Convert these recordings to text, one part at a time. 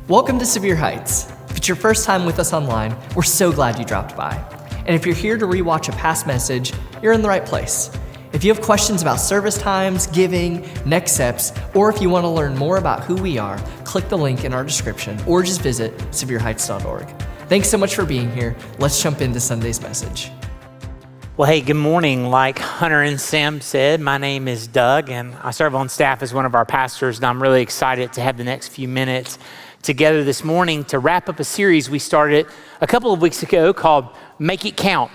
Welcome to Sevier Heights. If it's your first time with us online, we're so glad you dropped by. And if you're here to rewatch a past message, you're in the right place. If you have questions about service times, giving, next steps, or if you want to learn more about who we are, click the link in our description or just visit sevierheights.org. Thanks so much for being here. Let's jump into Sunday's message. Well, hey, good morning. Like Hunter and Sam said, my name is Doug, and I serve on staff as one of our pastors, and I'm really excited to have the next few minutes together this morning to wrap up a series we started a couple of weeks ago called Make It Count.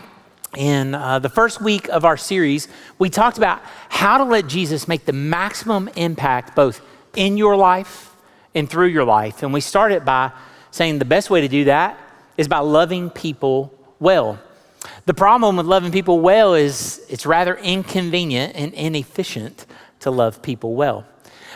In the first week of our series, we talked about how to let Jesus make the maximum impact both in your life and through your life. And we started by saying the best way to do that is by loving people well. The problem with loving people well is it's rather inconvenient and inefficient to love people well.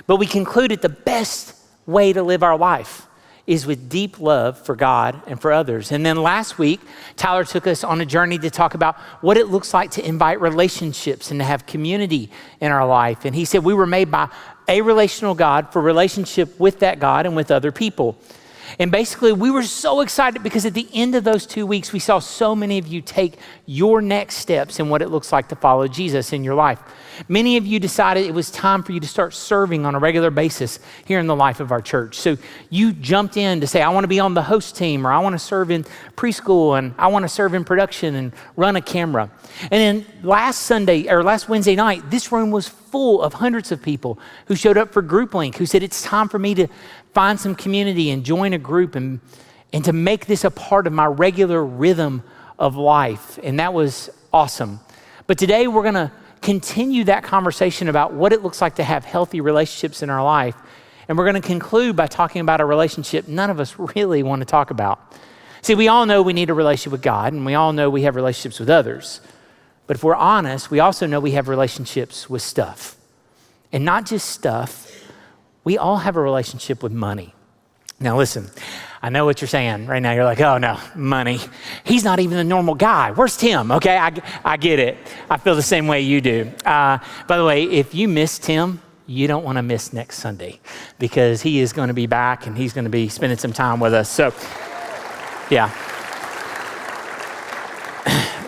But we concluded the best way to live our life is with deep love for God and for others. And then last week, Tyler took us on a journey to talk about what it looks like to invite relationships and to have community in our life. And he said we were made by a relational God for relationship with that God and with other people. And basically, we were so excited because at the end of those 2 weeks, we saw so many of you take your next steps in what it looks like to follow Jesus in your life. Many of you decided it was time for you to start serving on a regular basis here in the life of our church. So you jumped in to say, I want to be on the host team, or I want to serve in preschool, and I want to serve in production and run a camera. And then last Wednesday night, this room was full of hundreds of people who showed up for Group Link, who said, it's time for me to find some community and join a group and to make this a part of my regular rhythm of life. And that was awesome. But today we're going to continue that conversation about what it looks like to have healthy relationships in our life. And we're going to conclude by talking about a relationship none of us really want to talk about. See, we all know we need a relationship with God, and we all know we have relationships with others. But if we're honest, we also know we have relationships with stuff. And not just stuff, we all have a relationship with money. Now listen, I know what you're saying right now. You're like, oh no, money. He's not even a normal guy. Where's Tim? Okay, I get it. I feel the same way you do. By the way, if you miss Tim, you don't want to miss next Sunday because he is going to be back and he's going to be spending some time with us. So yeah.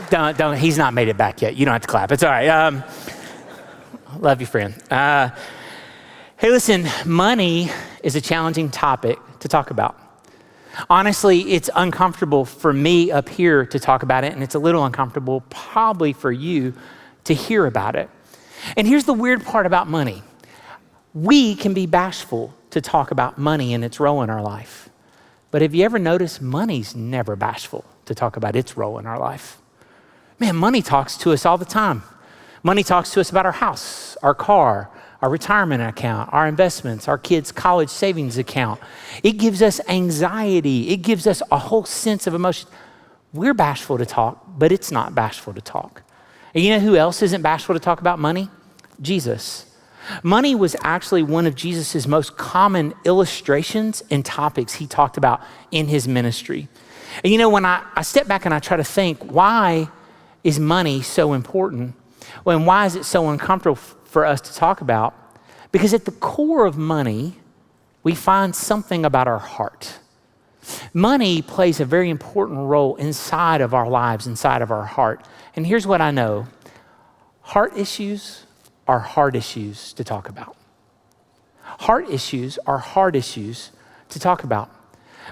Don't, he's not made it back yet. You don't have to clap. It's all right. Love you, friend. Hey, listen, money is a challenging topic to talk about. Honestly, it's uncomfortable for me up here to talk about it, and it's a little uncomfortable probably for you to hear about it. And here's the weird part about money. We can be bashful to talk about money and its role in our life. But have you ever noticed money's never bashful to talk about its role in our life? Man, money talks to us all the time. Money talks to us about our house, our car, our retirement account, our investments, our kids' college savings account. It gives us anxiety. It gives us a whole sense of emotion. We're bashful to talk, but it's not bashful to talk. And you know who else isn't bashful to talk about money? Jesus. Money was actually one of Jesus's most common illustrations and topics he talked about in his ministry. And you know, when I step back and I try to think, why is money so important? Well, and why is it so uncomfortable for us to talk about? Because at the core of money, we find something about our heart. Money plays a very important role inside of our lives, inside of our heart. And here's what I know. Heart issues are hard issues to talk about. Heart issues are hard issues to talk about.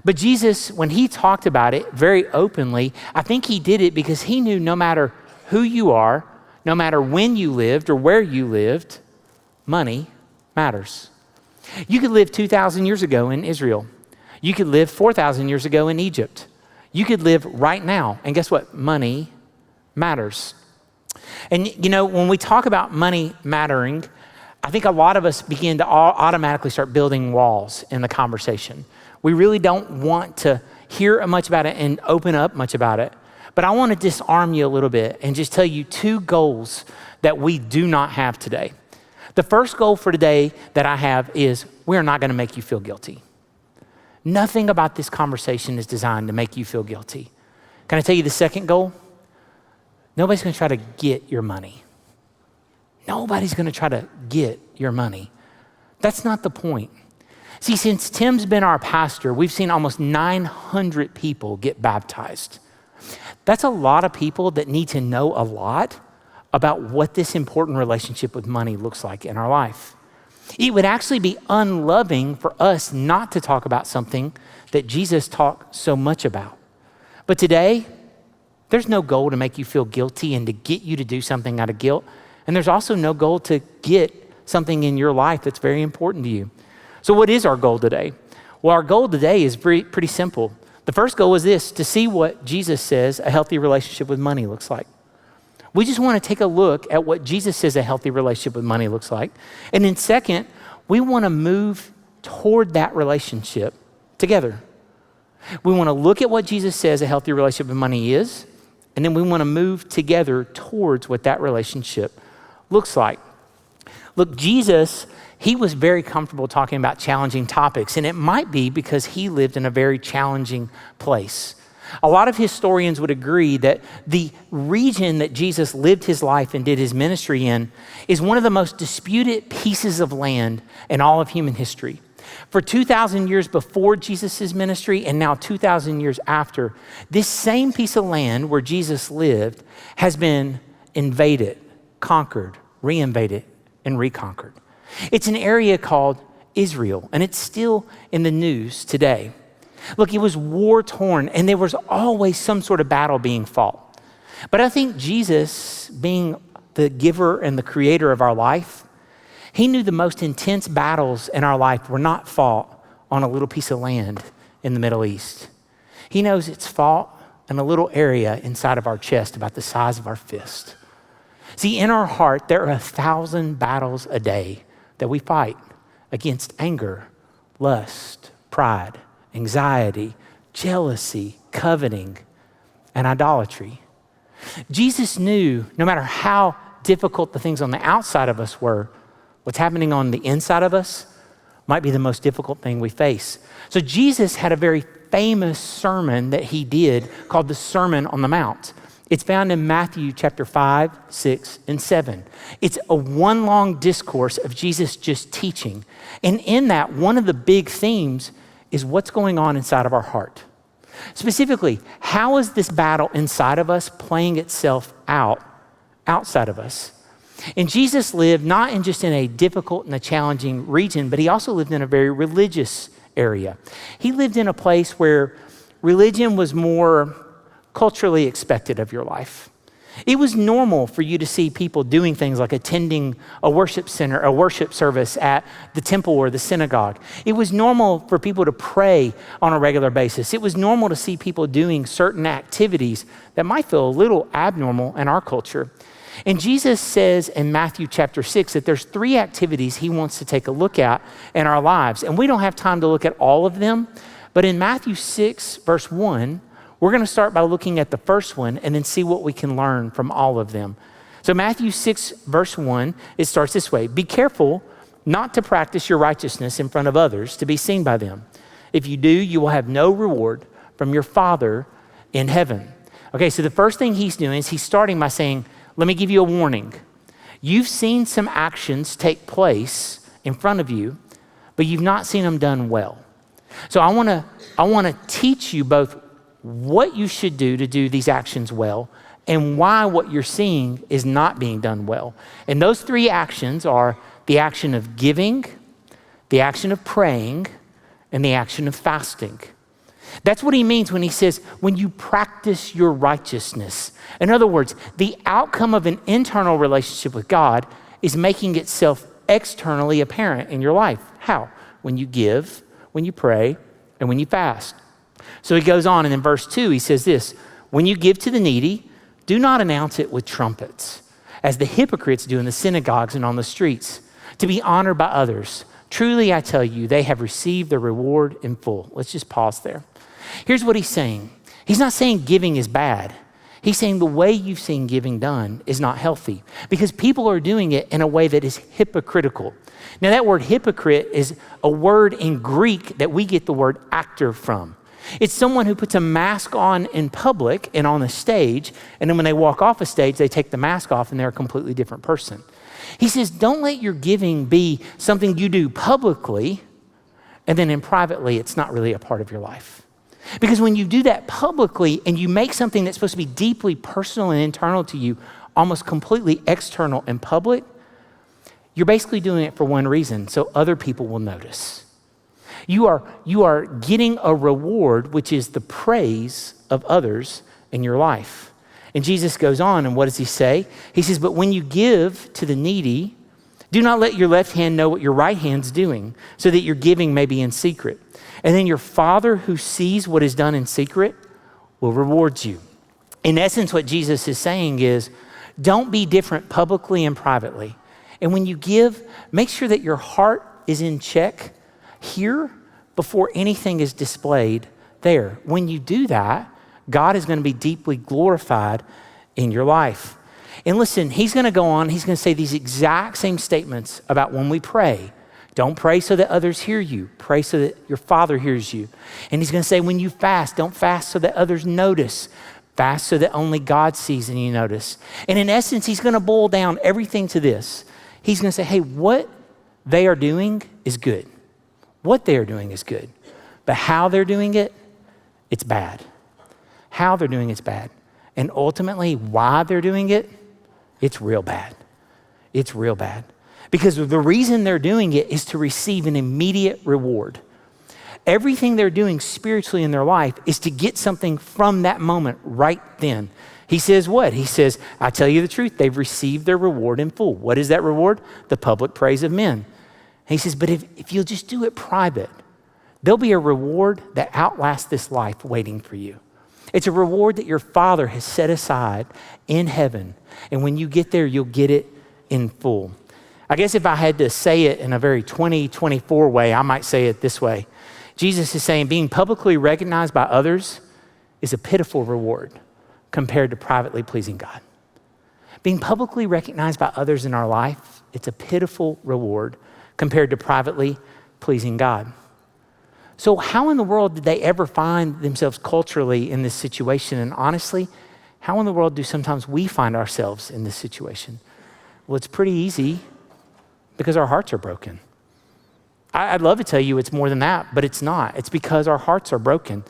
But Jesus, when he talked about it very openly, I think he did it because he knew no matter who you are, no matter when you lived or where you lived, money matters. You could live 2,000 years ago in Israel. You could live 4,000 years ago in Egypt. You could live right now. And guess what? Money matters. And you know, when we talk about money mattering, I think a lot of us begin to automatically start building walls in the conversation. We really don't want to hear much about it and open up much about it. But I want to disarm you a little bit and just tell you two goals that we do not have today. The first goal for today that I have is we're not going to make you feel guilty. Nothing about this conversation is designed to make you feel guilty. Can I tell you the second goal? Nobody's going to try to get your money. Nobody's going to try to get your money. That's not the point. See, since Tim's been our pastor, we've seen almost 900 people get baptized. That's a lot of people that need to know a lot about what this important relationship with money looks like in our life. It would actually be unloving for us not to talk about something that Jesus talked so much about. But today, there's no goal to make you feel guilty and to get you to do something out of guilt. And there's also no goal to get something in your life that's very important to you. So what is our goal today? Well, our goal today is pretty simple. The first goal is this, to see what Jesus says a healthy relationship with money looks like. We just want to take a look at what Jesus says a healthy relationship with money looks like. And then second, we want to move toward that relationship together. We want to look at what Jesus says a healthy relationship with money is, and then we want to move together towards what that relationship looks like. Look, Jesus, he was very comfortable talking about challenging topics, and it might be because he lived in a very challenging place. A lot of historians would agree that the region that Jesus lived his life and did his ministry in is one of the most disputed pieces of land in all of human history. For 2,000 years before Jesus' ministry and now 2,000 years after, this same piece of land where Jesus lived has been invaded, conquered, reinvaded, and reconquered. It's an area called Israel, and it's still in the news today. Look, it was war-torn, and there was always some sort of battle being fought. But I think Jesus, being the giver and the creator of our life, he knew the most intense battles in our life were not fought on a little piece of land in the Middle East. He knows it's fought in a little area inside of our chest about the size of our fist. See, in our heart, there are 1,000 battles a day that we fight against anger, lust, pride, anxiety, jealousy, coveting, and idolatry. Jesus knew no matter how difficult the things on the outside of us were, what's happening on the inside of us might be the most difficult thing we face. So Jesus had a very famous sermon that he did called the Sermon on the Mount. It's found in Matthew chapter 5, 6, and 7. It's a one long discourse of Jesus just teaching. And in that, one of the big themes is what's going on inside of our heart. Specifically, how is this battle inside of us playing itself out outside of us? And Jesus lived not in just in a difficult and a challenging region, but he also lived in a very religious area. He lived in a place where religion was more culturally expected of your life. It was normal for you to see people doing things like attending a worship center, a worship service at the temple or the synagogue. It was normal for people to pray on a regular basis. It was normal to see people doing certain activities that might feel a little abnormal in our culture. And Jesus says in Matthew chapter 6 that there's 3 activities he wants to take a look at in our lives. And we don't have time to look at all of them, but in Matthew 6 verse 1, we're going to start by looking at the first one and then see what we can learn from all of them. So Matthew 6 verse 1, it starts this way. Be careful not to practice your righteousness in front of others to be seen by them. If you do, you will have no reward from your Father in heaven. Okay, so the first thing he's doing is he's starting by saying, let me give you a warning. You've seen some actions take place in front of you, but you've not seen them done well. So I want to teach you both what you should do to do these actions well and why what you're seeing is not being done well. And those 3 actions are the action of giving, the action of praying, and the action of fasting. That's what he means when he says, when you practice your righteousness. In other words, the outcome of an internal relationship with God is making itself externally apparent in your life. How? When you give, when you pray, and when you fast. So he goes on, and in verse 2, he says this, when you give to the needy, do not announce it with trumpets, as the hypocrites do in the synagogues and on the streets, to be honored by others. Truly, I tell you, they have received their reward in full. Let's just pause there. Here's what he's saying. He's not saying giving is bad. He's saying the way you've seen giving done is not healthy because people are doing it in a way that is hypocritical. Now, that word hypocrite is a word in Greek that we get the word actor from. It's someone who puts a mask on in public and on a stage, and then when they walk off a stage, they take the mask off and they're a completely different person. He says, don't let your giving be something you do publicly And then in privately, it's not really a part of your life. Because when you do that publicly and you make something that's supposed to be deeply personal and internal to you almost completely external and public, you're basically doing it for one reason, so other people will notice. You are getting a reward, which is the praise of others in your life. And Jesus goes on, and what does he say? He says, but when you give to the needy, do not let your left hand know what your right hand's doing, so that your giving may be in secret. And then your Father who sees what is done in secret will reward you. In essence, what Jesus is saying is, don't be different publicly and privately. And when you give, make sure that your heart is in check here before anything is displayed there. When you do that, God is going to be deeply glorified in your life. And listen, he's going to go on, he's going to say these exact same statements about when we pray. Don't pray so that others hear you. Pray so that your Father hears you. And he's going to say when you fast, don't fast so that others notice. Fast so that only God sees and you notice. And in essence, he's going to boil down everything to this. He's going to say, hey, what they are doing is good. What they are doing is good. But how they're doing it, it's bad. How they're doing it's bad. And ultimately, why they're doing it, it's real bad. It's real bad. Because the reason they're doing it is to receive an immediate reward. Everything they're doing spiritually in their life is to get something from that moment right then. He says what? He says, I tell you the truth, they've received their reward in full. What is that reward? The public praise of men. And he says, but if you'll just do it private, there'll be a reward that outlasts this life waiting for you. It's a reward that your Father has set aside in heaven. And when you get there, you'll get it in full. I guess if I had to say it in a very 2024 way, I might say it this way. Jesus is saying being publicly recognized by others is a pitiful reward compared to privately pleasing God. Being publicly recognized by others in our life, it's a pitiful reward compared to privately pleasing God. So how in the world did they ever find themselves culturally in this situation? And honestly, how in the world do sometimes we find ourselves in this situation? Well, it's pretty easy because our hearts are broken. I'd love to tell you it's more than that, but it's not. It's because our hearts are broken.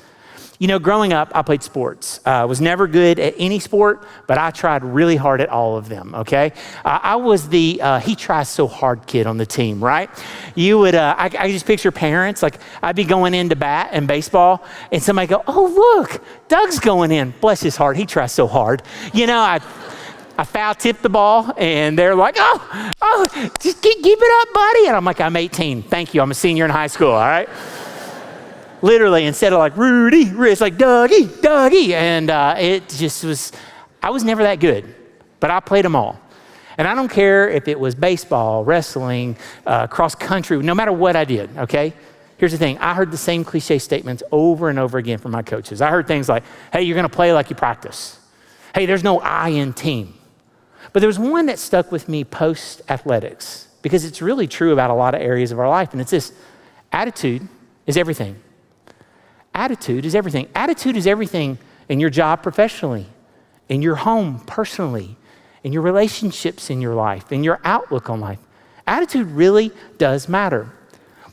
You know, growing up, I played sports. Was never good at any sport, but I tried really hard at all of them, okay? I was the he tries so hard kid on the team, right? You would, I just picture parents, like I'd be going in to bat in baseball, and somebody go, oh, look, Doug's going in. Bless his heart, he tries so hard. You know, I foul tipped the ball, and they're like, oh, just keep it up, buddy. And I'm like, I'm 18. Thank you. I'm a senior in high school, all right? Literally, instead of like, Rudy, it's like, Dougie. And it just was, I was never that good, but I played them all. And I don't care if it was baseball, wrestling, cross country, no matter what I did, okay? Here's the thing. I heard the same cliche statements over and over again from my coaches. I heard things like, hey, you're going to play like you practice. Hey, there's no I in team. But there was one that stuck with me post-athletics because it's really true about a lot of areas of our life. And it's this: attitude is everything. Attitude is everything. Attitude is everything in your job professionally, in your home personally, in your relationships in your life, in your outlook on life. Attitude really does matter.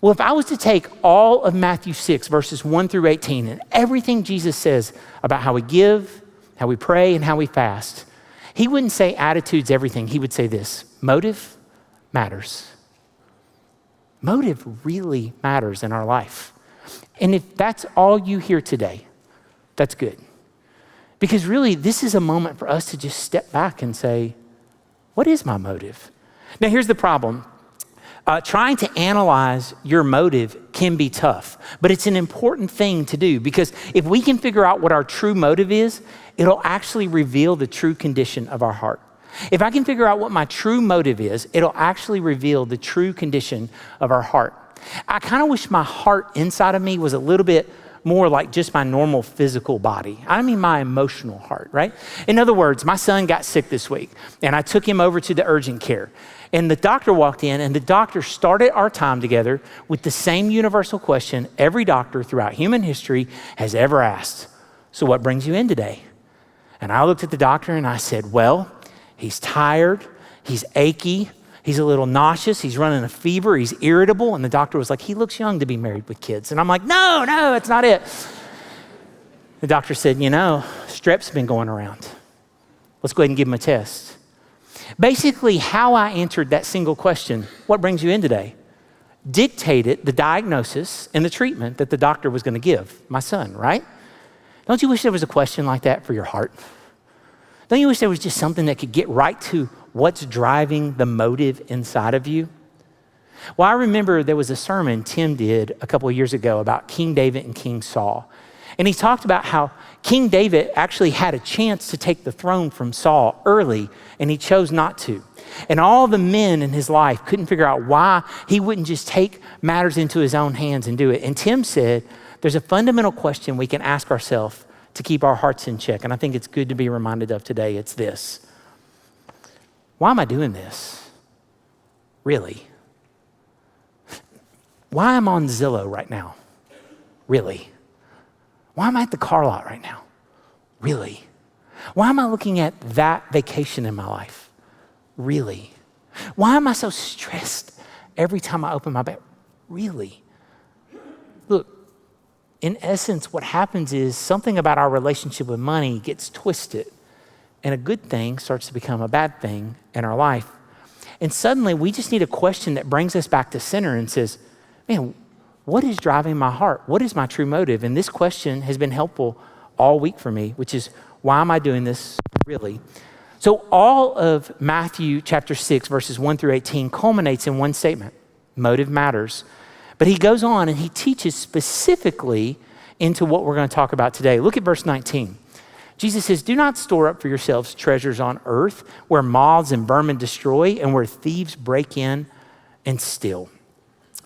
Well, if I was to take all of Matthew 6, verses 1 through 18, and everything Jesus says about how we give, how we pray, and how we fast, he wouldn't say attitude's everything. He would say this: motive matters. Motive really matters in our life. And if that's all you hear today, that's good. Because really, this is a moment for us to just step back and say, what is my motive? Now, here's the problem. Trying to analyze your motive can be tough, but it's an important thing to do, because if we can figure out what our true motive is, it'll actually reveal the true condition of our heart. If I can figure out what my true motive is, it'll actually reveal the true condition of our heart. I kind of wish my heart inside of me was a little bit more like just my normal physical body. I mean my emotional heart, right? In other words, my son got sick this week, and I took him over to the urgent care. And the doctor walked in, and the doctor started our time together with the same universal question every doctor throughout human history has ever asked. So what brings you in today? And I looked at the doctor and I said, well, he's tired, he's achy, He's a little nauseous. He's running a fever. He's irritable. And the doctor was like, he looks young to be married with kids. And I'm like, no, that's not it. The doctor said, strep's been going around. Let's go ahead and give him a test. Basically, how I answered that single question, what brings you in today, dictated the diagnosis and the treatment that the doctor was going to give my son, right? Don't you wish there was a question like that for your heart? Don't you wish there was just something that could get right to what's driving the motive inside of you? Well, I remember there was a sermon Tim did a couple of years ago about King David and King Saul. And he talked about how King David actually had a chance to take the throne from Saul early, and he chose not to. And all the men in his life couldn't figure out why he wouldn't just take matters into his own hands and do it. And Tim said, there's a fundamental question we can ask ourselves to keep our hearts in check. And I think it's good to be reminded of today. It's this: why am I doing this? Really? Why am I on Zillow right now? Really? Why am I at the car lot right now? Really? Why am I looking at that vacation in my life? Really? Why am I so stressed every time I open my bag? Really? Look, in essence, what happens is something about our relationship with money gets twisted, and a good thing starts to become a bad thing in our life. And suddenly we just need a question that brings us back to center and says, man, what is driving my heart? What is my true motive? And this question has been helpful all week for me, which is, why am I doing this really? So all of Matthew chapter 6, verses 1 through 18 culminates in one statement: motive matters. But he goes on and he teaches specifically into what we're going to talk about today. Look at verse 19. Jesus says, do not store up for yourselves treasures on earth where moths and vermin destroy and where thieves break in and steal.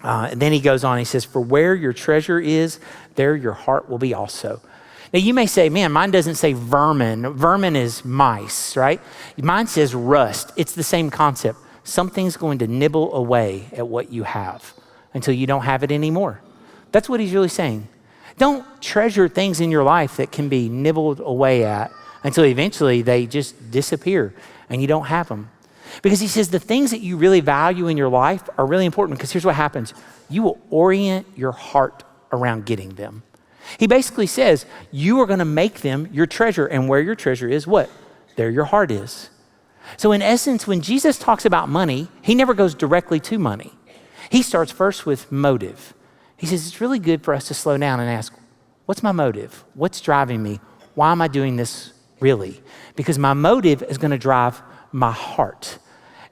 And then he goes on, he says, for where your treasure is, there your heart will be also. Now you may say, man, mine doesn't say vermin. Vermin is mice, right? Mine says rust. It's the same concept. Something's going to nibble away at what you have until you don't have it anymore. That's what he's really saying. Don't treasure things in your life that can be nibbled away at until eventually they just disappear and you don't have them. Because he says the things that you really value in your life are really important, because here's what happens. You will orient your heart around getting them. He basically says you are going to make them your treasure, and where your treasure is, what? There your heart is. So in essence, when Jesus talks about money, he never goes directly to money. He starts first with motive. He says it's really good for us to slow down and ask, what's my motive? What's driving me? Why am I doing this really? Because my motive is going to drive my heart.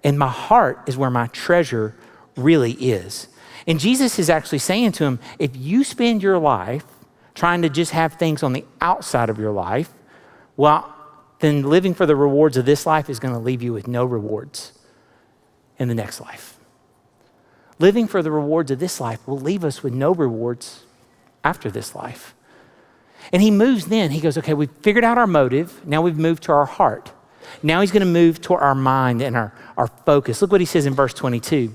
And my heart is where my treasure really is. And Jesus is actually saying to him, if you spend your life trying to just have things on the outside of your life, well, then living for the rewards of this life is going to leave you with no rewards in the next life. Living for the rewards of this life will leave us with no rewards after this life. And he moves then, he goes, okay, we've figured out our motive. Now we've moved to our heart. Now he's going to move to our mind and our focus. Look what he says in verse 22.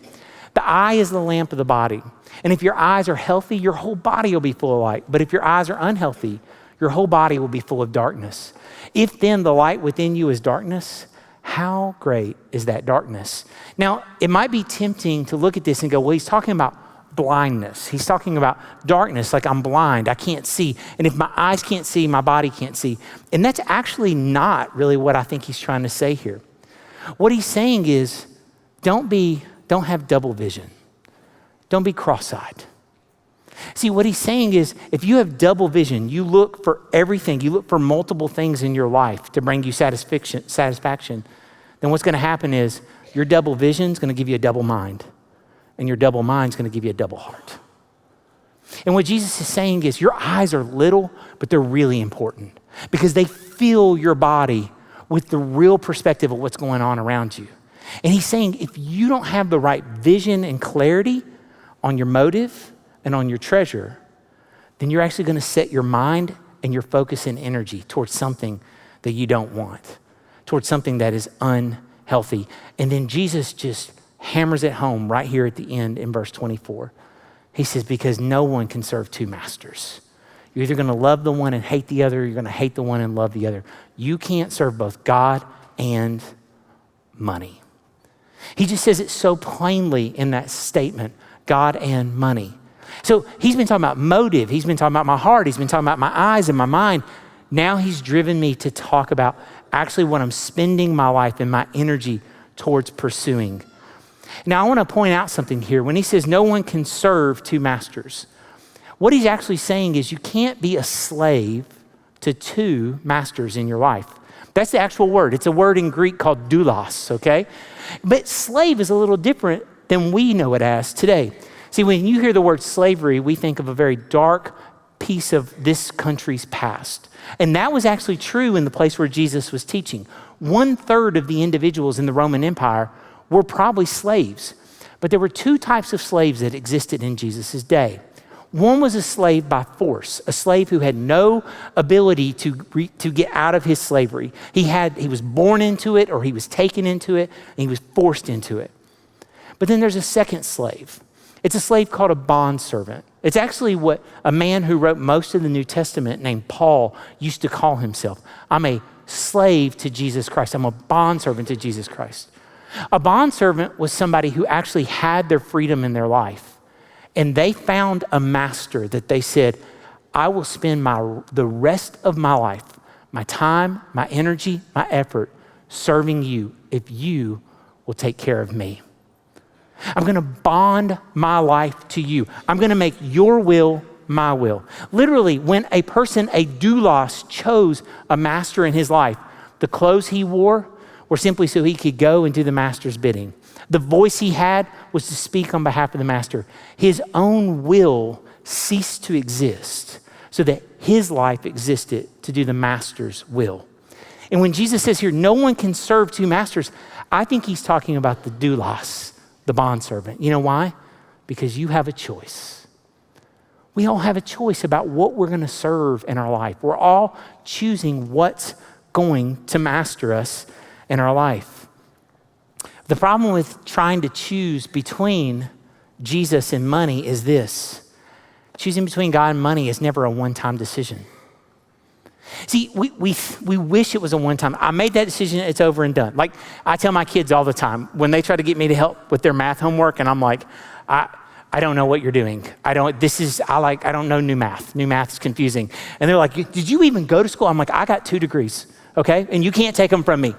The eye is the lamp of the body. And if your eyes are healthy, your whole body will be full of light. But if your eyes are unhealthy, your whole body will be full of darkness. If then the light within you is darkness, how great is that darkness? Now, it might be tempting to look at this and go, well, he's talking about blindness. He's talking about darkness, like I'm blind, I can't see. And if my eyes can't see, my body can't see. And that's actually not really what I think he's trying to say here. What he's saying is, don't have double vision. Don't be cross-eyed. See, what he's saying is, if you have double vision, you look for everything, you look for multiple things in your life to bring you satisfaction, then what's going to happen is your double vision is going to give you a double mind. And your double mind is going to give you a double heart. And what Jesus is saying is your eyes are little, but they're really important because they fill your body with the real perspective of what's going on around you. And he's saying if you don't have the right vision and clarity on your motive and on your treasure, then you're actually going to set your mind and your focus and energy towards something that you don't want, towards something that is unhealthy. And then Jesus just hammers it home right here at the end in verse 24. He says, because no one can serve two masters. You're either going to love the one and hate the other, or you're going to hate the one and love the other. You can't serve both God and money. He just says it so plainly in that statement, God and money. So he's been talking about motive. He's been talking about my heart. He's been talking about my eyes and my mind. Now he's driven me to talk about actually what I'm spending my life and my energy towards pursuing. Now I want to point out something here. When he says no one can serve two masters, what he's actually saying is you can't be a slave to two masters in your life. That's the actual word. It's a word in Greek called doulos, okay? But slave is a little different than we know it as today. See, when you hear the word slavery, we think of a very dark piece of this country's past. And that was actually true in the place where Jesus was teaching. 1/3 of the individuals in the Roman Empire were probably slaves. But there were two types of slaves that existed in Jesus' day. One was a slave by force, a slave who had no ability to get out of his slavery. He was born into it, or he was taken into it, and he was forced into it. But then there's a second slave. It's a slave called a bondservant. It's actually what a man who wrote most of the New Testament named Paul used to call himself. I'm a slave to Jesus Christ. I'm a bondservant to Jesus Christ. A bondservant was somebody who actually had their freedom in their life. And they found a master that they said, I will spend the rest of my life, my time, my energy, my effort serving you if you will take care of me. I'm going to bond my life to you. I'm going to make your will my will. Literally, when a person, a doulos, chose a master in his life, the clothes he wore were simply so he could go and do the master's bidding. The voice he had was to speak on behalf of the master. His own will ceased to exist so that his life existed to do the master's will. And when Jesus says here, no one can serve two masters, I think he's talking about the doulos, the bondservant. You know why? Because you have a choice. We all have a choice about what we're going to serve in our life. We're all choosing what's going to master us in our life. The problem with trying to choose between Jesus and money is this. Choosing between God and money is never a one-time decision. See, we wish it was a one-time. I made that decision, it's over and done. Like I tell my kids all the time, when they try to get me to help with their math homework, and I'm like, I don't know what you're doing. I don't know new math. New math is confusing. And they're like, did you even go to school? I'm like, I got 2 degrees, okay? And you can't take them from me.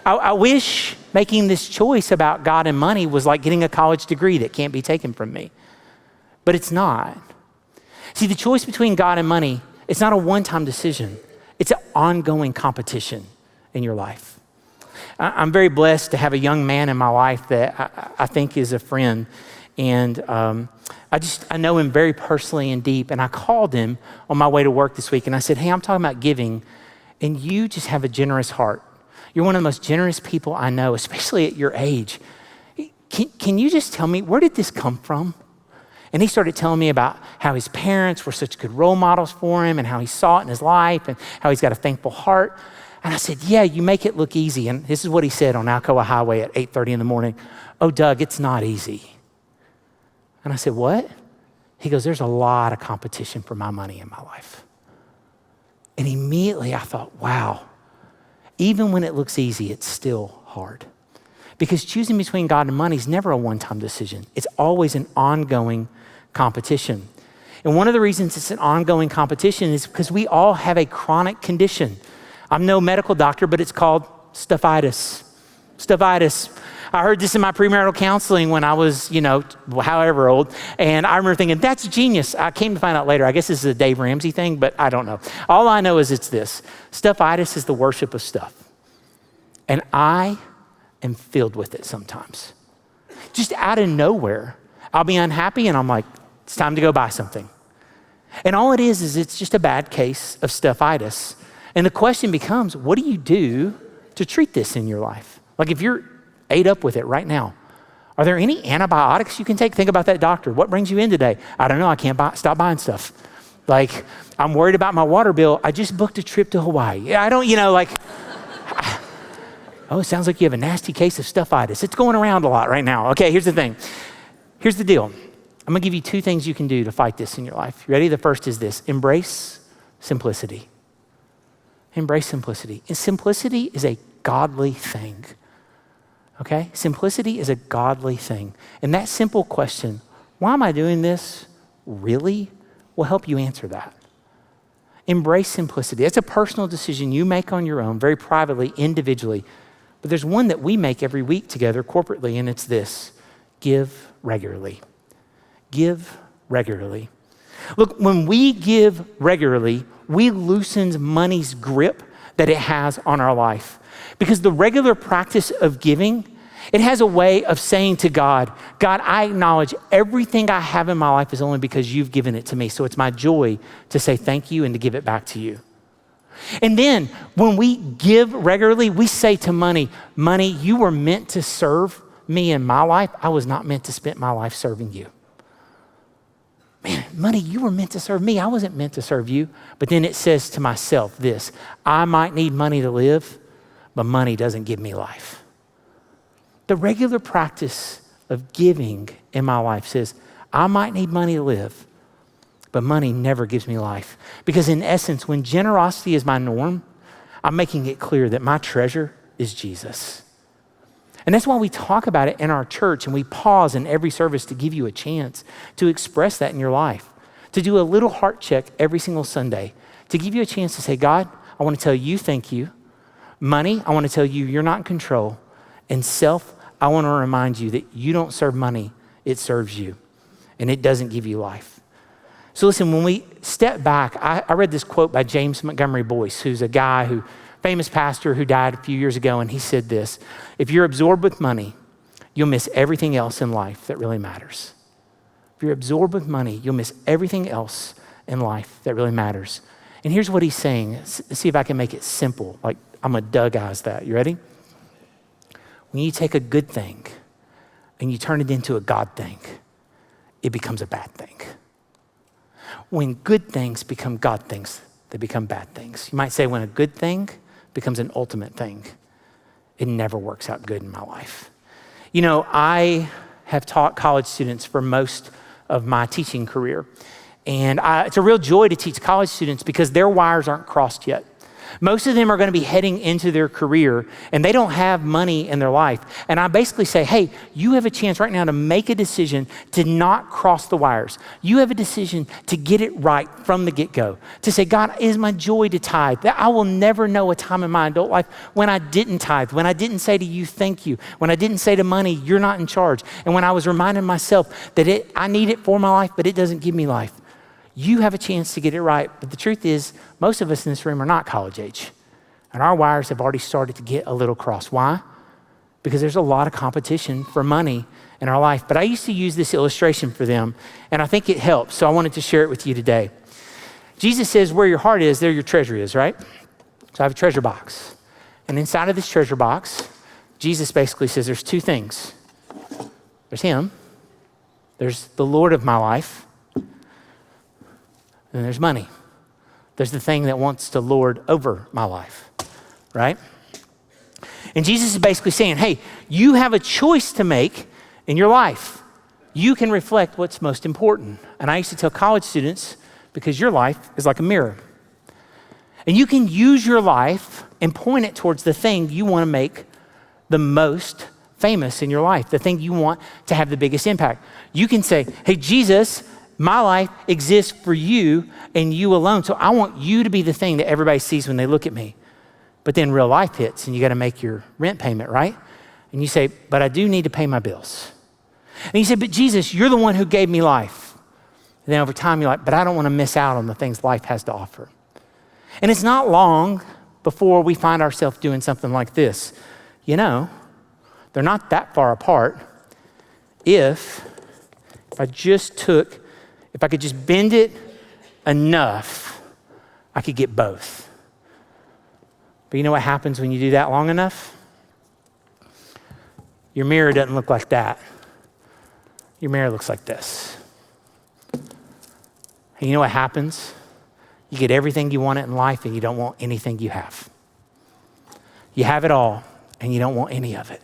I wish making this choice about God and money was like getting a college degree that can't be taken from me. But it's not. See, the choice between God and money, it's not a one-time decision. It's an ongoing competition in your life. I'm very blessed to have a young man in my life that I think is a friend. And I know him very personally and deep. And I called him on my way to work this week. And I said, hey, I'm talking about giving. And you just have a generous heart. You're one of the most generous people I know, especially at your age. Can you just tell me, where did this come from? And he started telling me about how his parents were such good role models for him and how he saw it in his life and how he's got a thankful heart. And I said, yeah, you make it look easy. And this is what he said on Alcoa Highway at 8:30 in the morning. Oh, Doug, it's not easy. And I said, what? He goes, there's a lot of competition for my money in my life. And immediately I thought, wow. Even when it looks easy, it's still hard. Because choosing between God and money is never a one-time decision. It's always an ongoing competition. And one of the reasons it's an ongoing competition is because we all have a chronic condition. I'm no medical doctor, but it's called stuffitis. Stuffitis. I heard this in my premarital counseling when I was, however old. And I remember thinking, that's genius. I came to find out later, I guess this is a Dave Ramsey thing, but I don't know. All I know is it's this. Stuffitis is the worship of stuff. And I am filled with it sometimes. Just out of nowhere, I'll be unhappy and I'm like, it's time to go buy something. And all it is it's just a bad case of stuffitis. And the question becomes, what do you do to treat this in your life? Like if you're ate up with it right now, are there any antibiotics you can take? Think about that doctor. What brings you in today? I don't know. I can't stop buying stuff. Like, I'm worried about my water bill. I just booked a trip to Hawaii. Yeah, I don't, oh, it sounds like you have a nasty case of stuffitis. It's going around a lot right now. Okay, here's the thing. Here's the deal. I'm gonna give you 2 things you can do to fight this in your life. You ready? The first is this: embrace simplicity. Embrace simplicity. And simplicity is a godly thing. okay? Simplicity is a godly thing. And that simple question, why am I doing this, really, will help you answer that. Embrace simplicity. It's a personal decision you make on your own, very privately, individually. But there's one that we make every week together corporately, and it's this: give regularly. Give regularly. Look, when we give regularly, we loosen money's grip that it has on our life. Because the regular practice of giving, it has a way of saying to God, God, I acknowledge everything I have in my life is only because you've given it to me. So it's my joy to say thank you and to give it back to you. And then when we give regularly, we say to money, money, you were meant to serve me in my life. I was not meant to spend my life serving you. Man, money, you were meant to serve me. I wasn't meant to serve you. But then it says to myself this: I might need money to live, but money doesn't give me life. The regular practice of giving in my life says, I might need money to live, but money never gives me life. Because in essence, when generosity is my norm, I'm making it clear that my treasure is Jesus. And that's why we talk about it in our church, and we pause in every service to give you a chance to express that in your life, to do a little heart check every single Sunday, to give you a chance to say, God, I want to tell you thank you. Money, I want to tell you you're not in control. And self, I want to remind you that you don't serve money, it serves you. And it doesn't give you life. So listen, when we step back, I read this quote by James Montgomery Boyce, who's a guy famous pastor who died a few years ago, and he said this: if you're absorbed with money, you'll miss everything else in life that really matters. If you're absorbed with money, you'll miss everything else in life that really matters. And here's what he's saying. Let's see if I can make it simple. Like I'm gonna Doug-eyes that. You ready? When you take a good thing and you turn it into a God thing, it becomes a bad thing. When good things become God things, they become bad things. You might say when a good thing becomes an ultimate thing, it never works out good in my life. You know, I have taught college students for most of my teaching career. And it's a real joy to teach college students because their wires aren't crossed yet. Most of them are going to be heading into their career and they don't have money in their life. And I basically say, hey, you have a chance right now to make a decision to not cross the wires. You have a decision to get it right from the get-go. To say, God, it is my joy to tithe. That I will never know a time in my adult life when I didn't tithe, when I didn't say to you, thank you, when I didn't say to money, you're not in charge. And when I was reminding myself that I need it for my life, but it doesn't give me life. You have a chance to get it right. But the truth is, most of us in this room are not college age. And our wires have already started to get a little crossed. Why? Because there's a lot of competition for money in our life. But I used to use this illustration for them, and I think it helps. So I wanted to share it with you today. Jesus says, where your heart is, there your treasure is, right? So I have a treasure box. And inside of this treasure box, Jesus basically says there's two things. There's him. There's the Lord of my life. And there's money. There's the thing that wants to lord over my life, right? And Jesus is basically saying, hey, you have a choice to make in your life. You can reflect what's most important. And I used to tell college students, because your life is like a mirror. And you can use your life and point it towards the thing you want to make the most famous in your life, the thing you want to have the biggest impact. You can say, hey, Jesus, my life exists for you and you alone. So I want you to be the thing that everybody sees when they look at me. But then real life hits and you got to make your rent payment, right? And you say, but I do need to pay my bills. And you say, but Jesus, you're the one who gave me life. And then over time you're like, but I don't want to miss out on the things life has to offer. And it's not long before we find ourselves doing something like this. You know, they're not that far apart. If I could just bend it enough, I could get both. But you know what happens when you do that long enough? Your mirror doesn't look like that. Your mirror looks like this. And you know what happens? You get everything you want in life and you don't want anything you have. You have it all and you don't want any of it.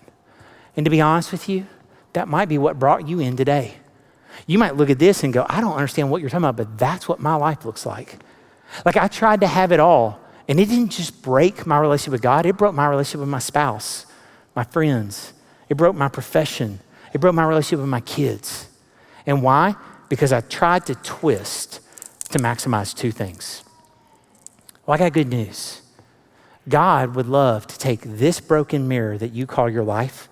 And to be honest with you, that might be what brought you in today. You might look at this and go, I don't understand what you're talking about, but that's what my life looks like. Like I tried to have it all, and it didn't just break my relationship with God, it broke my relationship with my spouse, my friends. It broke my profession. It broke my relationship with my kids. And why? Because I tried to twist to maximize two things. Well, I got good news. God would love to take this broken mirror that you call your life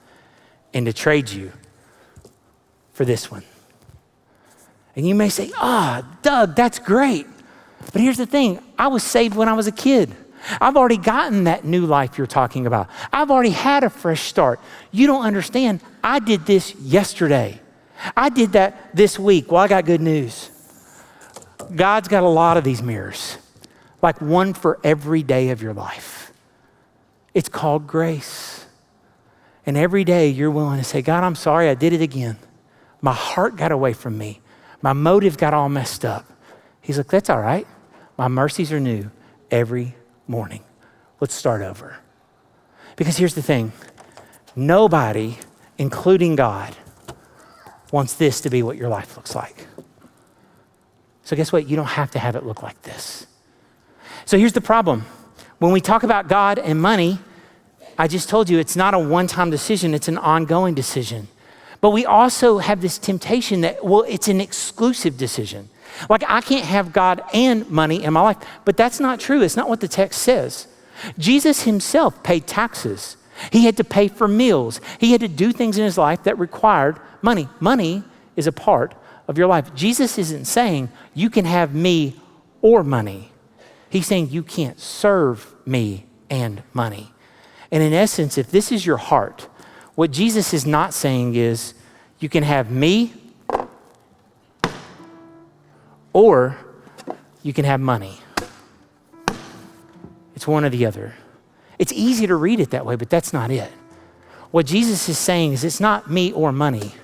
and to trade you for this one. And you may say, Doug, that's great. But here's the thing, I was saved when I was a kid. I've already gotten that new life you're talking about. I've already had a fresh start. You don't understand. I did this yesterday. I did that this week. Well, I got good news. God's got a lot of these mirrors, like one for every day of your life. It's called grace. And every day you're willing to say, God, I'm sorry, I did it again. My heart got away from me. My motive got all messed up. He's like, that's all right. My mercies are new every morning. Let's start over. Because here's the thing. Nobody, including God, wants this to be what your life looks like. So guess what? You don't have to have it look like this. So here's the problem. When we talk about God and money, I just told you it's not a one-time decision, it's an ongoing decision. But we also have this temptation that, well, it's an exclusive decision. Like I can't have God and money in my life, but that's not true. It's not what the text says. Jesus himself paid taxes. He had to pay for meals. He had to do things in his life that required money. Money is a part of your life. Jesus isn't saying you can have me or money. He's saying you can't serve me and money. And in essence, if this is your heart, what Jesus is not saying is you can have me or you can have money. It's one or the other. It's easy to read it that way, but that's not it. What Jesus is saying is it's not me or money.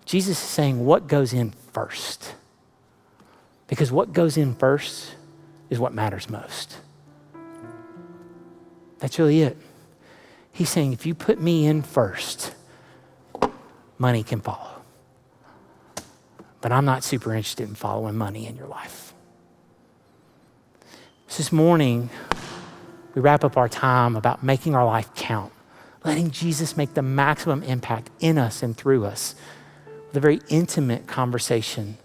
Jesus is saying what goes in first. Because what goes in first is what matters most. That's really it. He's saying if you put me in first, money can follow. But I'm not super interested in following money in your life. So this morning, we wrap up our time about making our life count, letting Jesus make the maximum impact in us and through us with a very intimate conversation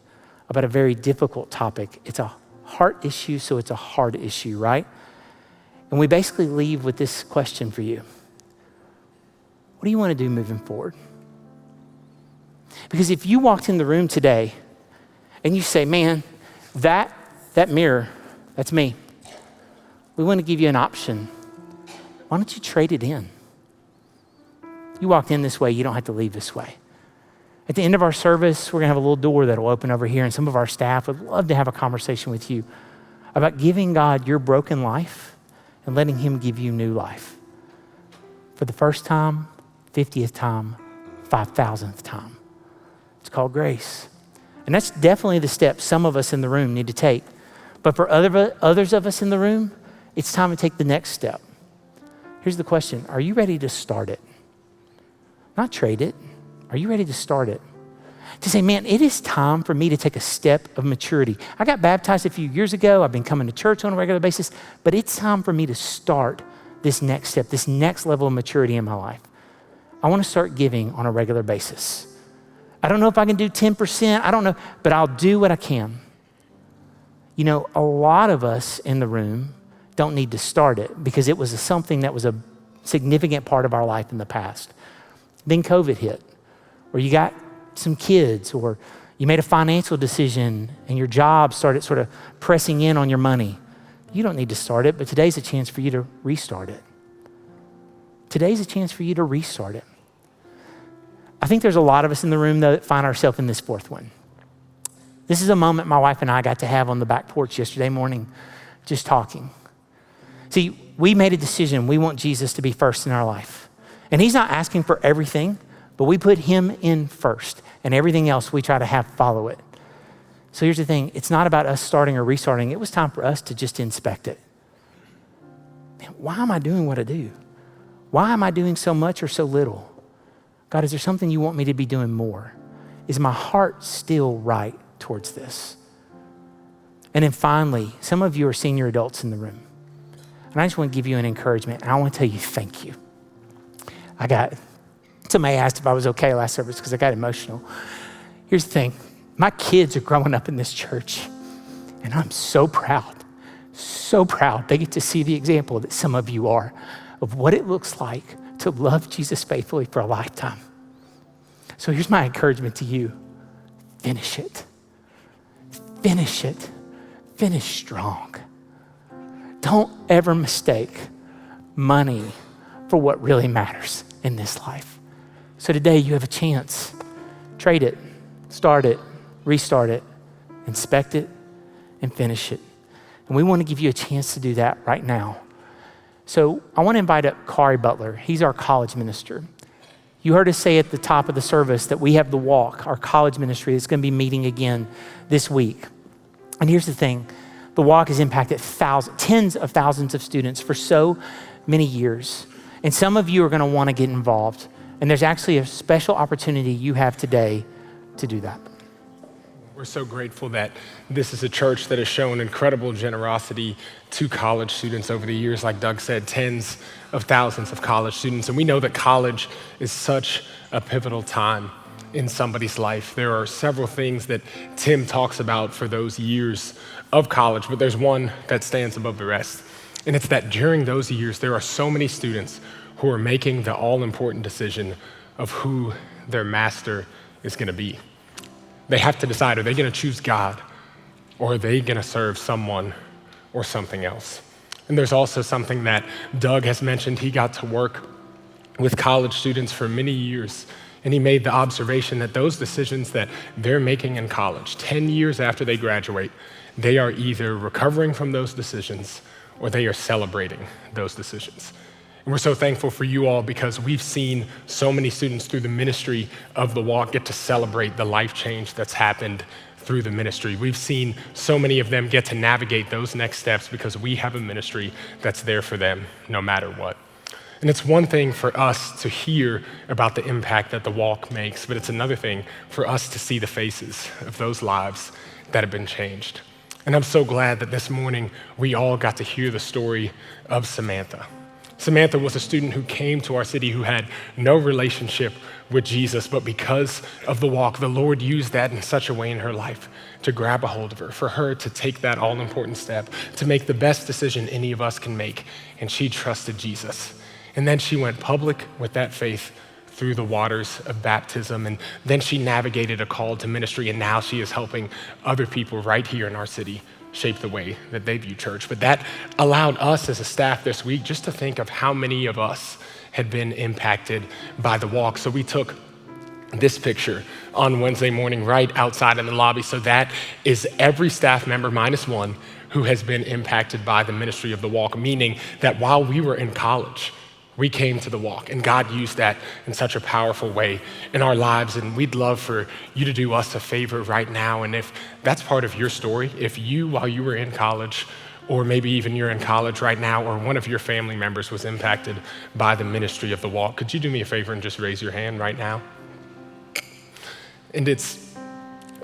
about a very difficult topic. It's a heart issue, so it's a hard issue, right? And we basically leave with this question for you. What do you want to do moving forward? Because if you walked in the room today and you say, man, that mirror, that's me. We want to give you an option. Why don't you trade it in? You walked in this way, you don't have to leave this way. At the end of our service, we're going to have a little door that'll open over here, and some of our staff would love to have a conversation with you about giving God your broken life and letting him give you new life. For the first time, 50th time, 5,000th time. It's called grace. And that's definitely the step some of us in the room need to take. But for others of us in the room, it's time to take the next step. Here's the question. Are you ready to start it? Not trade it. Are you ready to start it? To say, man, it is time for me to take a step of maturity. I got baptized a few years ago. I've been coming to church on a regular basis, but it's time for me to start this next step, this next level of maturity in my life. I want to start giving on a regular basis. I don't know if I can do 10%. I don't know, but I'll do what I can. You know, a lot of us in the room don't need to start it because it was something that was a significant part of our life in the past. Then COVID hit, or you got some kids, or you made a financial decision and your job started sort of pressing in on your money. You don't need to start it, but today's a chance for you to restart it. Today's a chance for you to restart it. I think there's a lot of us in the room though that find ourselves in this fourth one. This is a moment my wife and I got to have on the back porch yesterday morning, just talking. See, we made a decision. We want Jesus to be first in our life. And he's not asking for everything, but we put him in first, and everything else we try to have follow it. So here's the thing. It's not about us starting or restarting. It was time for us to just inspect it. Man, why am I doing what I do? Why am I doing so much or so little? God, is there something you want me to be doing more? Is my heart still right towards this? And then finally, some of you are senior adults in the room. And I just want to give you an encouragement. And I want to tell you thank you. I got Somebody asked if I was okay last service because I got emotional. Here's the thing. My kids are growing up in this church, and I'm so proud they get to see the example that some of you are of what it looks like to love Jesus faithfully for a lifetime. So here's my encouragement to you. Finish it. Finish it. Finish strong. Don't ever mistake money for what really matters in this life. So today you have a chance. Trade it, start it, restart it, inspect it, and finish it. And we want to give you a chance to do that right now. So I want to invite up Kari Butler. He's our college minister. You heard us say at the top of the service that we have the Walk, our college ministry, that's going to be meeting again this week. And here's the thing. The Walk has impacted tens of thousands of students for so many years. And some of you are going to want to get involved. And there's actually a special opportunity you have today to do that. We're so grateful that this is a church that has shown incredible generosity to college students over the years. Like Doug said, tens of thousands of college students. And we know that college is such a pivotal time in somebody's life. There are several things that Tim talks about for those years of college, but there's one that stands above the rest. And it's that during those years, there are so many students who are making the all-important decision of who their master is going to be. They have to decide, are they going to choose God, or are they going to serve someone or something else? And there's also something that Doug has mentioned. He got to work with college students for many years, and he made the observation that those decisions that they're making in college, 10 years after they graduate, they are either recovering from those decisions or they are celebrating those decisions. And we're so thankful for you all because we've seen so many students through the ministry of the Walk get to celebrate the life change that's happened through the ministry. We've seen so many of them get to navigate those next steps because we have a ministry that's there for them no matter what. And it's one thing for us to hear about the impact that the Walk makes, but it's another thing for us to see the faces of those lives that have been changed. And I'm so glad that this morning we all got to hear the story of Samantha. Samantha was a student who came to our city who had no relationship with Jesus, but because of the Walk, the Lord used that in such a way in her life to grab a hold of her, for her to take that all-important step, to make the best decision any of us can make, and she trusted Jesus. And then she went public with that faith through the waters of baptism, and then she navigated a call to ministry, and now she is helping other people right here in our city shape the way that they view church. But that allowed us as a staff this week just to think of how many of us had been impacted by the Walk. So we took this picture on Wednesday morning right outside in the lobby. So that is every staff member minus one who has been impacted by the ministry of the Walk, meaning that while we were in college, we came to the Walk, and God used that in such a powerful way in our lives. And we'd love for you to do us a favor right now. And if that's part of your story, if you, while you were in college, or maybe even you're in college right now, or one of your family members was impacted by the ministry of the Walk, could you do me a favor and just raise your hand right now? And it's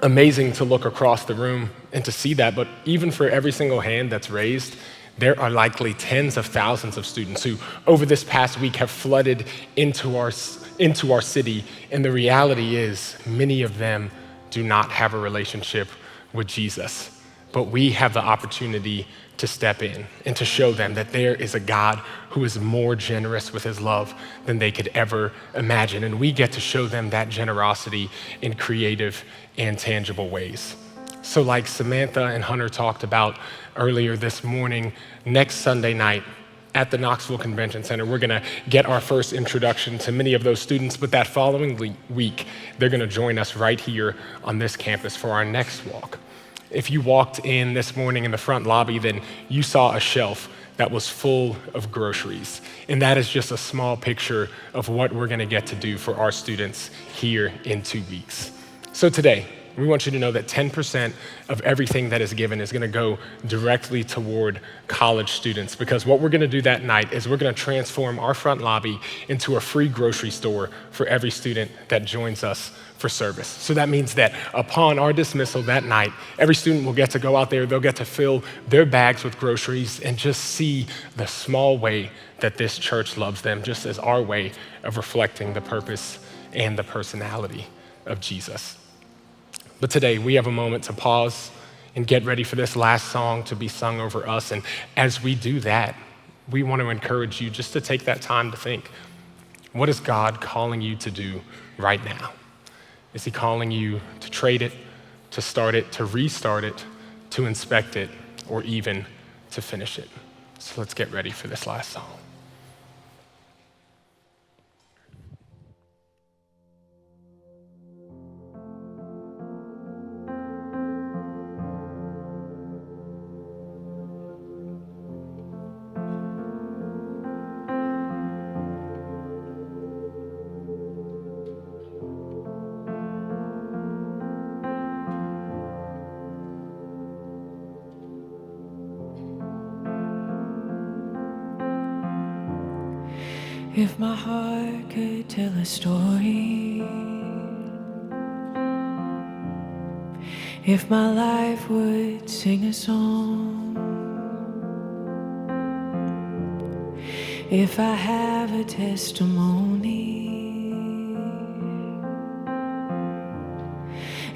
amazing to look across the room and to see that, but even for every single hand that's raised, there are likely tens of thousands of students who, over this past week, have flooded into our city. And the reality is, many of them do not have a relationship with Jesus. But we have the opportunity to step in and to show them that there is a God who is more generous with his love than they could ever imagine. And we get to show them that generosity in creative and tangible ways. So like Samantha and Hunter talked about earlier this morning, next Sunday night at the Knoxville Convention Center, we're gonna get our first introduction to many of those students, but that following week, they're gonna join us right here on this campus for our next walk. If you walked in this morning in the front lobby, then you saw a shelf that was full of groceries. And that is just a small picture of what we're gonna get to do for our students here in 2 weeks. So today, We want you to know that 10% of everything that is given is gonna go directly toward college students, because what we're gonna do that night is we're gonna transform our front lobby into a free grocery store for every student that joins us for service. So that means that upon our dismissal that night, every student will get to go out there, they'll get to fill their bags with groceries and just see the small way that this church loves them, just as our way of reflecting the purpose and the personality of Jesus. But today, we have a moment to pause and get ready for this last song to be sung over us. And as we do that, we want to encourage you just to take that time to think, what is God calling you to do right now? Is he calling you to trade it, to start it, to restart it, to inspect it, or even to finish it? So let's get ready for this last song. If my heart could tell a story, if my life would sing a song, if I have a testimony,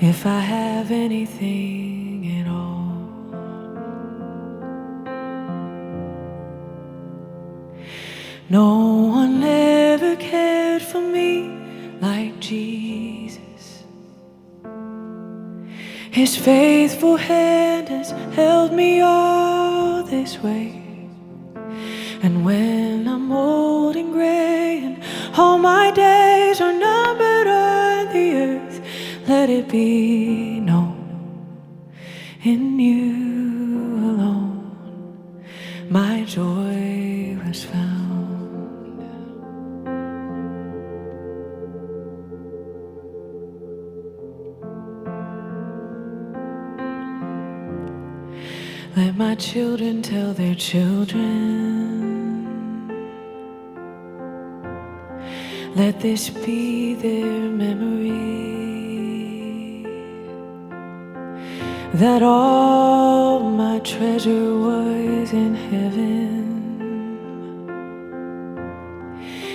if I have anything at all, no one ever cared for me like Jesus. His faithful hand has held me all this way. And when I'm old and gray and all my days are numbered on the earth, let it be known in you alone my joy was found. Let my children tell their children. Let this be their memory, that all my treasure was in heaven,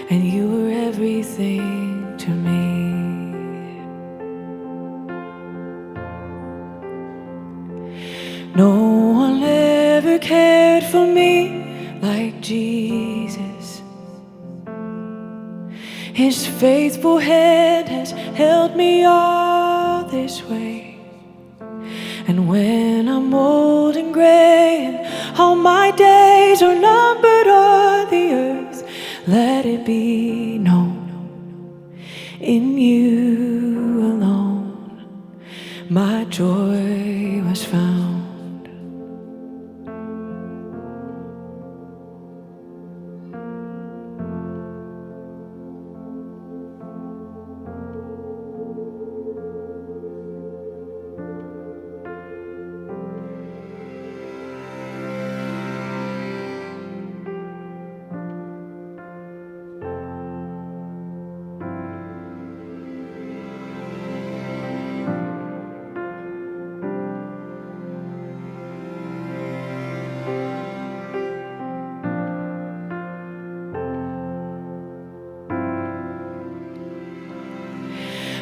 and you were everything to me. No one ever cared for me like Jesus. His faithful hand has held me all this way. And when I'm old and gray and all my days are numbered on the earth, let it be known in you alone my joy was found.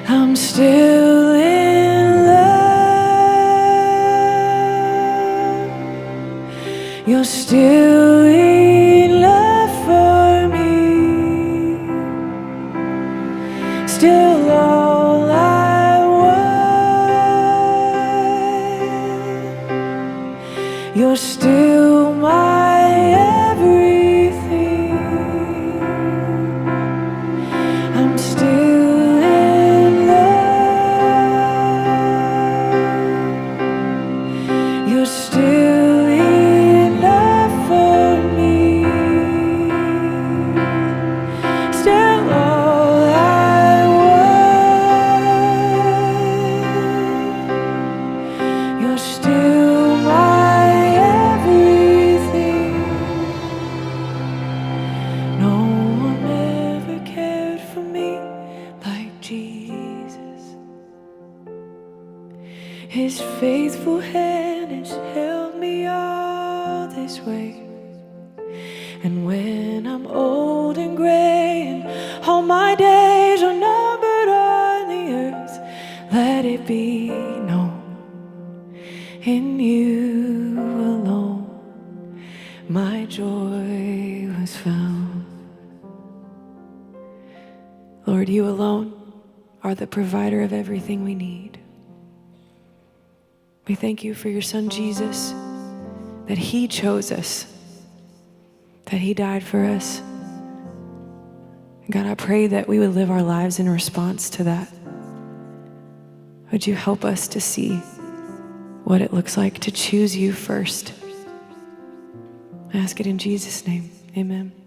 I'm still in love. You're still in love for me. Still all I want. You're still my everything. I'm still this way. And when I'm old and gray and all my days are numbered on the earth, let it be known in you alone my joy was found. Lord, you alone are the provider of everything we need. We thank you for your son Jesus, that he chose us, that he died for us. God, I pray that we would live our lives in response to that. Would you help us to see what it looks like to choose you first? I ask it in Jesus' name, amen.